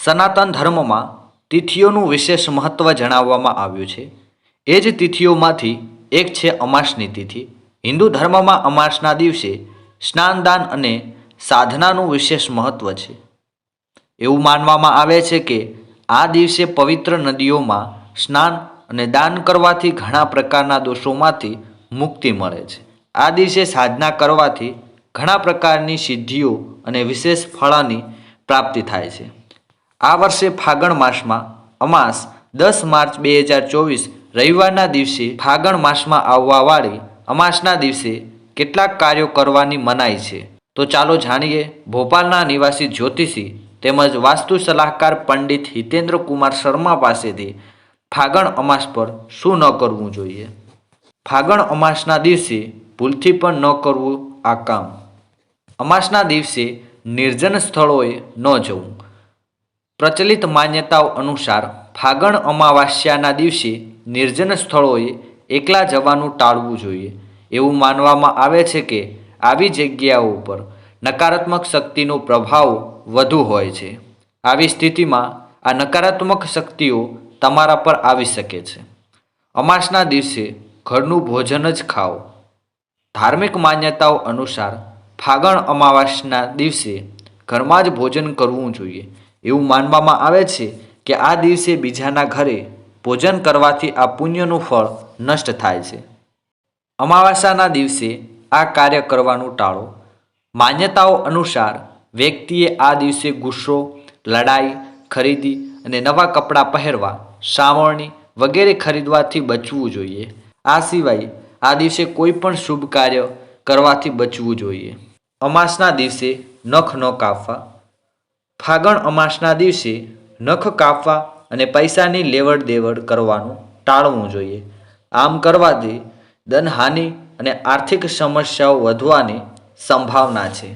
સનાતન ધર્મમાં તિથિઓનું વિશેષ મહત્ત્વ જણાવવામાં આવ્યું છે. એ જ તિથિઓમાંથી એક છે અમાસની તિથિ. હિન્દુ ધર્મમાં અમાસના દિવસે સ્નાનદાન અને સાધનાનું વિશેષ મહત્ત્વ છે. એવું માનવામાં આવે છે કે આ દિવસે પવિત્ર નદીઓમાં સ્નાન અને દાન કરવાથી ઘણા પ્રકારના દોષોમાંથી મુક્તિ મળે છે. આ દિવસે સાધના કરવાથી ઘણા પ્રકારની સિદ્ધિઓ અને વિશેષ ફળની પ્રાપ્તિ થાય છે. આ વર્ષે ફાગણ માસમાં અમાસ 10 માર્ચ 2024 રવિવારના દિવસે ફાગણ માસમાં આવવાવાળી અમાસના દિવસે કેટલાક કાર્યો કરવાની મનાઈ છે. તો ચાલો જાણીએ ભોપાલના નિવાસી જ્યોતિષી તેમજ વાસ્તુ સલાહકાર પંડિત હિતેન્દ્ર કુમાર શર્મા પાસેથી ફાગણ અમાસ પર શું ન કરવું જોઈએ. ફાગણ અમાસના દિવસે ભૂલથી પણ ન કરવું આ કામ. અમાસના દિવસે નિર્જન સ્થળોએ ન જવું. પ્રચલિત માન્યતાઓ અનુસાર ફાગણ અમાવાસ્યાના દિવસે નિર્જન સ્થળોએ એકલા જવાનું ટાળવું જોઈએ. એવું માનવામાં આવે છે કે આવી જગ્યાઓ પર નકારાત્મક શક્તિનો પ્રભાવ વધુ હોય છે. આવી સ્થિતિમાં આ નકારાત્મક શક્તિઓ તમારા પર આવી શકે છે. અમાસના દિવસે ઘરનું ભોજન જ ખાઓ. ધાર્મિક માન્યતાઓ અનુસાર ફાગણ અમાવાસ્યાના દિવસે ઘરમાં જ ભોજન કરવું જોઈએ. એવું માનવામાં આવે છે કે આ દિવસે બીજાના ઘરે ભોજન કરવાથી આ પુણ્યનું ફળ નષ્ટ થાય છે. અમાવાસ્યાના દિવસે આ કાર્ય કરવાનું ટાળો. માન્યતાઓ અનુસાર વ્યક્તિએ આ દિવસે ગુસ્સો, લડાઈ, ખરીદી અને નવા કપડાં પહેરવા, સાવરણી વગેરે ખરીદવાથી બચવું જોઈએ. આ સિવાય આ દિવસે કોઈ પણ શુભ કાર્ય કરવાથી બચવું જોઈએ. અમાસના દિવસે નખ ન કાપવા. ફાગણ અમાસના દિવસે નખ કાપવા અને પૈસાની લેવડ દેવડ કરવાનું ટાળવું જોઈએ. આમ કરવાથી ધનહાનિ અને આર્થિક સમસ્યાઓ વધવાની સંભાવના છે.